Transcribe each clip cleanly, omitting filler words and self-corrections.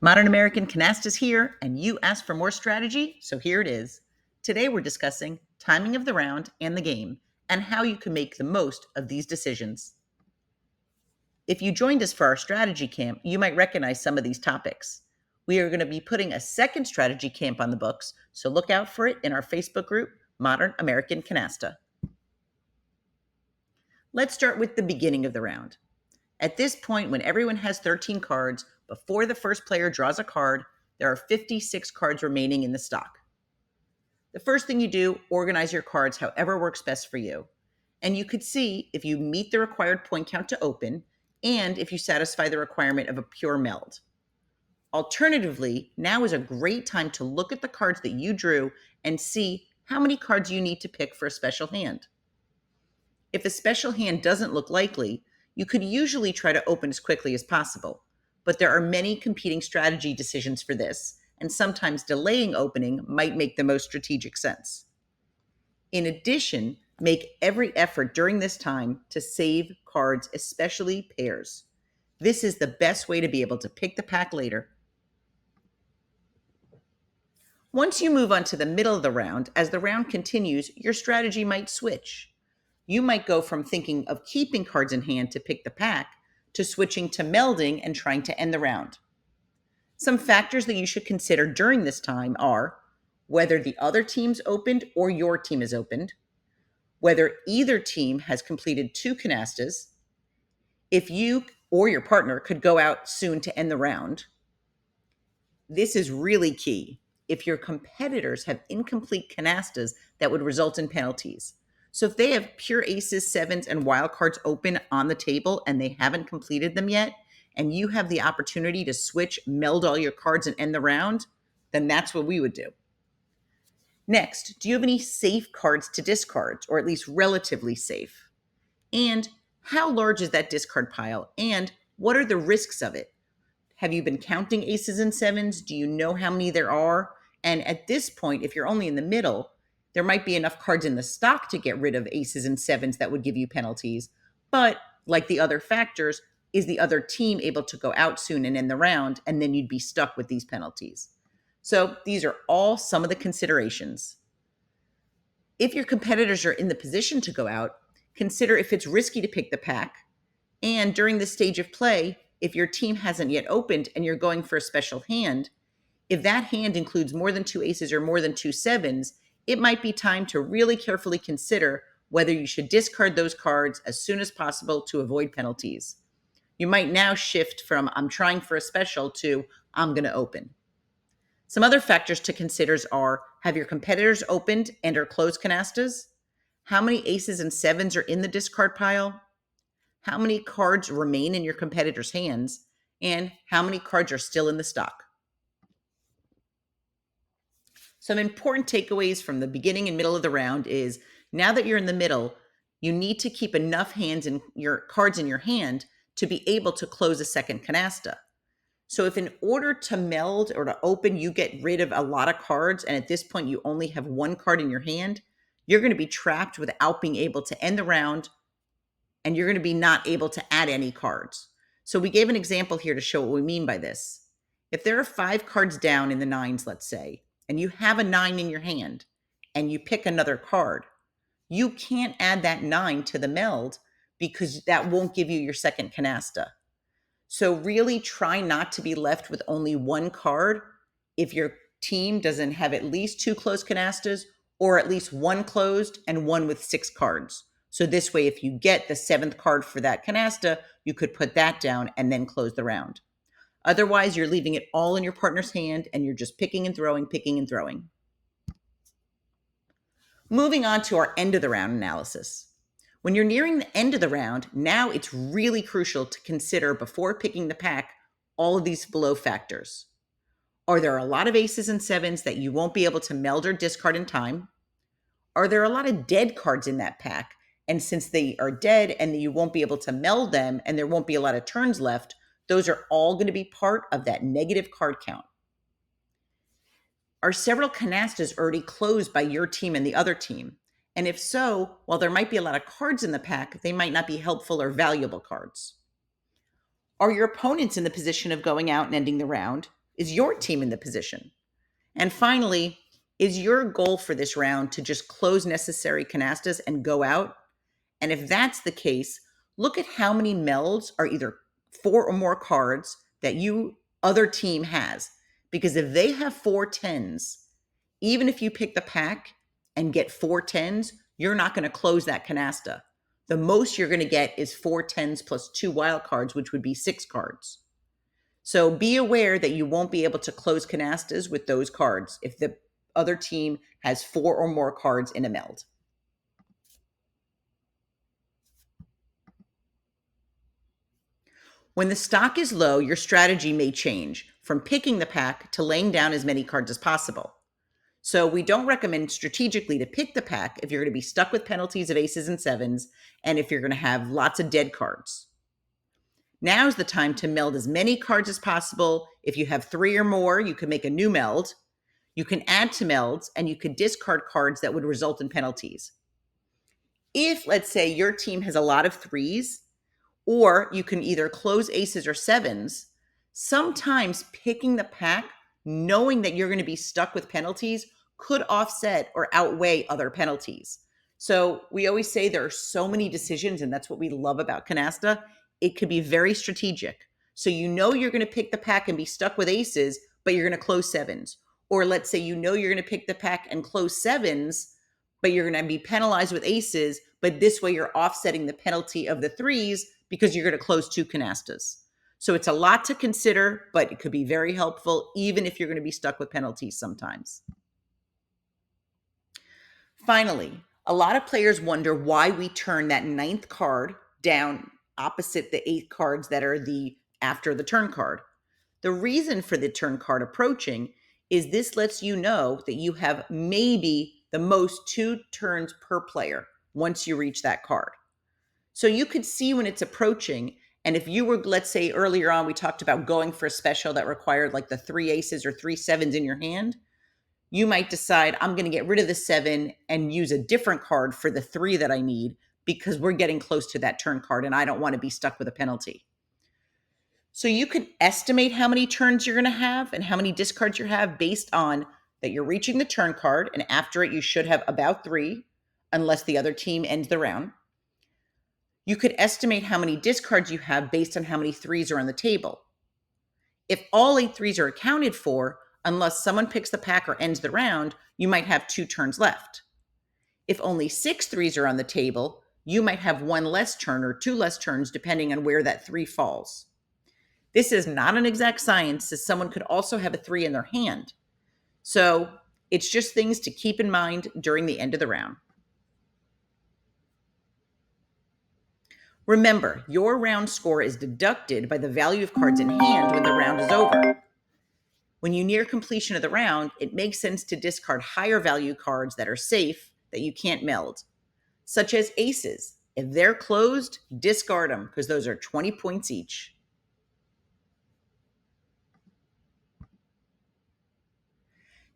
Modern American Canasta is here, and you asked for more strategy, so here it is. Today we're discussing timing of the round and the game, and how you can make the most of these decisions. If you joined us for our strategy camp, you might recognize some of these topics. We are going to be putting a second strategy camp on the books, so look out for it in our Facebook group, Modern American Canasta. Let's start with the beginning of the round. At this point, when everyone has 13 cards, before the first player draws a card, there are 56 cards remaining in the stock. The first thing you do, organize your cards however works best for you. And you could see if you meet the required point count to open, and if you satisfy the requirement of a pure meld. Alternatively, now is a great time to look at the cards that you drew and see how many cards you need to pick for a special hand. If a special hand doesn't look likely, you could usually try to open as quickly as possible, but there are many competing strategy decisions for this, and sometimes delaying opening might make the most strategic sense. In addition, make every effort during this time to save cards, especially pairs. This is the best way to be able to pick the pack later. Once you move on to the middle of the round, as the round continues, your strategy might switch. You might go from thinking of keeping cards in hand to pick the pack to switching to melding and trying to end the round. Some factors that you should consider during this time are whether the other team's opened or your team is opened, whether either team has completed 2 canastas, if you or your partner could go out soon to end the round. This is really key if your competitors have incomplete canastas that would result in penalties. So if they have pure aces, sevens, and wild cards open on the table and they haven't completed them yet, and you have the opportunity to switch, meld all your cards, and end the round, then that's what we would do. Next, do you have any safe cards to discard, or at least relatively safe? And how large is that discard pile? And what are the risks of it? Have you been counting aces and sevens? Do you know how many there are? And at this point, if you're only in the middle, there might be enough cards in the stock to get rid of aces and sevens that would give you penalties. But like the other factors, is the other team able to go out soon and end the round? And then you'd be stuck with these penalties. So these are all some of the considerations. If your competitors are in the position to go out, consider if it's risky to pick the pack. And during this stage of play, if your team hasn't yet opened and you're going for a special hand, if that hand includes more than 2 aces or more than 2 sevens, it might be time to really carefully consider whether you should discard those cards as soon as possible to avoid penalties. You might now shift from I'm trying for a special to I'm going to open. Some other factors to consider are, have your competitors opened and or closed canastas? How many aces and sevens are in the discard pile? How many cards remain in your competitors' hands? And how many cards are still in the stock? Some important takeaways from the beginning and middle of the round is, now that you're in the middle, you need to keep enough hands in your cards in your hand to be able to close a second canasta. So if in order to meld or to open, you get rid of a lot of cards, and at this point you only have 1 card in your hand, you're going to be trapped without being able to end the round, and you're going to be not able to add any cards. So we gave an example here to show what we mean by this. If there are 5 cards down in the nines, let's say, and you have a 9 in your hand, and you pick another card, you can't add that 9 to the meld because that won't give you your second canasta. So really try not to be left with only 1 card if your team doesn't have at least 2 closed canastas, or at least 1 closed and 1 with 6 cards. So this way, if you get the 7th card for that canasta, you could put that down and then close the round. Otherwise, you're leaving it all in your partner's hand and you're just picking and throwing, picking and throwing. Moving on to our end of the round analysis. When you're nearing the end of the round, now it's really crucial to consider, before picking the pack, all of these below factors. Are there a lot of aces and sevens that you won't be able to meld or discard in time? Are there a lot of dead cards in that pack? And since they are dead and you won't be able to meld them and there won't be a lot of turns left, those are all going to be part of that negative card count. Are several canastas already closed by your team and the other team? And if so, while there might be a lot of cards in the pack, they might not be helpful or valuable cards. Are your opponents in the position of going out and ending the round? Is your team in the position? And finally, is your goal for this round to just close necessary canastas and go out? And if that's the case, look at how many melds are either 4 or more cards that you other team has. Because if they have 4 10s, even if you pick the pack and get 4 10s, you're not going to close that canasta. The most you're going to get is 4 10s plus 2 wild cards, which would be 6 cards. So be aware that you won't be able to close canastas with those cards if the other team has 4 or more cards in a meld. When the stock is low, your strategy may change from picking the pack to laying down as many cards as possible. So we don't recommend strategically to pick the pack if you're going to be stuck with penalties of aces and sevens and if you're going to have lots of dead cards. Now's the time to meld as many cards as possible. If you have 3 or more, you can make a new meld. You can add to melds and you could discard cards that would result in penalties. If, let's say, your team has a lot of 3s, or you can either close aces or sevens, sometimes picking the pack, knowing that you're going to be stuck with penalties, could offset or outweigh other penalties. So we always say there are so many decisions, and that's what we love about Canasta. It could be very strategic. So you know you're going to pick the pack and be stuck with aces, but you're going to close sevens. Or let's say you know you're going to pick the pack and close sevens, but you're going to be penalized with aces, but this way you're offsetting the penalty of the 3s because you're going to close 2 canastas. So it's a lot to consider, but it could be very helpful even if you're going to be stuck with penalties sometimes. Finally, a lot of players wonder why we turn that 9th card down opposite the 8 cards that are after the turn card. The reason for the turn card approaching is this lets you know that you have maybe the most 2 turns per player once you reach that card. So you could see when it's approaching, and if you were, let's say earlier on, we talked about going for a special that required like the 3 aces or 3 sevens in your hand, you might decide, I'm going to get rid of the 7 and use a different card for the 3 that I need because we're getting close to that turn card and I don't want to be stuck with a penalty. So you can estimate how many turns you're going to have and how many discards you have based on that you're reaching the turn card, and after it you should have about 3 unless the other team ends the round. You could estimate how many discards you have based on how many 3s are on the table. If all 8 3s are accounted for, unless someone picks the pack or ends the round, you might have 2 turns left. If only 6 3s are on the table, you might have 1 less turn or 2 less turns depending on where that 3 falls. This is not an exact science, as someone could also have a 3 in their hand. So it's just things to keep in mind during the end of the round. Remember, your round score is deducted by the value of cards in hand when the round is over. When you near completion of the round, it makes sense to discard higher value cards that are safe that you can't meld, such as aces. If they're closed, discard them because those are 20 points each.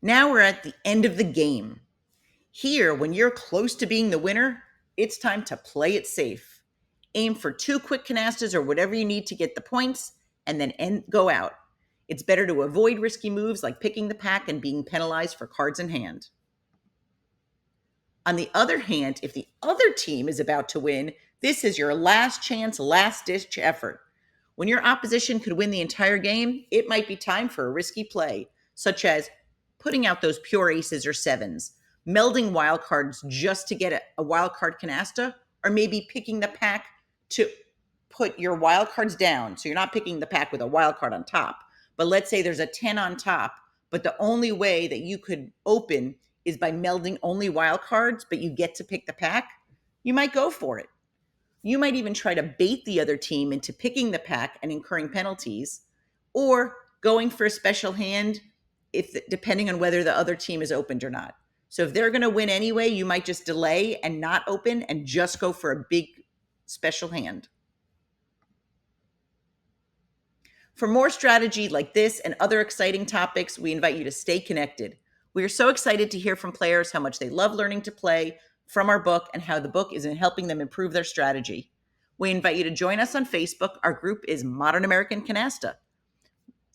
Now we're at the end of the game. Here, when you're close to being the winner, it's time to play it safe. Aim for 2 quick canastas or whatever you need to get the points, and then go out. It's better to avoid risky moves like picking the pack and being penalized for cards in hand. On the other hand, if the other team is about to win, this is your last chance, last-ditch effort. When your opposition could win the entire game, it might be time for a risky play, such as putting out those pure aces or sevens, melding wild cards just to get a wild card canasta, or maybe picking the pack to put your wild cards down. So you're not picking the pack with a wild card on top. But let's say there's a 10 on top, but the only way that you could open is by melding only wild cards, but you get to pick the pack. You might go for it. You might even try to bait the other team into picking the pack and incurring penalties, or going for a special hand depending on whether the other team is opened or not. So if they're going to win anyway, you might just delay and not open and just go for a big special hand. For more strategy like this and other exciting topics, we invite you to stay connected. We are so excited to hear from players how much they love learning to play from our book and how the book is in helping them improve their strategy. We invite you to join us on Facebook. Our group is Modern American Canasta.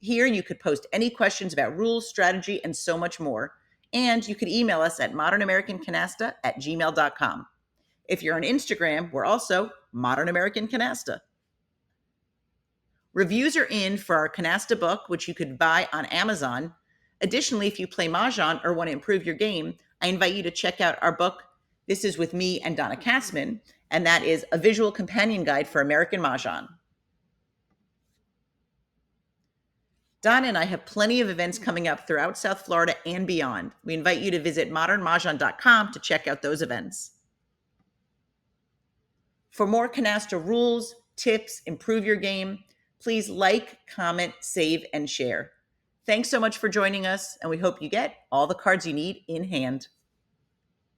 Here you could post any questions about rules, strategy, and so much more. And you could email us at modernamericancanasta@gmail.com. If you're on Instagram, we're also Modern American Canasta. Reviews are in for our Canasta book, which you could buy on Amazon. Additionally, if you play mahjong or want to improve your game, I invite you to check out our book. This is with me and Donna Katzman, and that is A Visual Companion Guide for American Mahjong. Donna and I have plenty of events coming up throughout South Florida and beyond. We invite you to visit modernmahjong.com to check out those events. For more Canasta rules, tips, improve your game, please like, comment, save, and share. Thanks so much for joining us, and we hope you get all the cards you need in hand.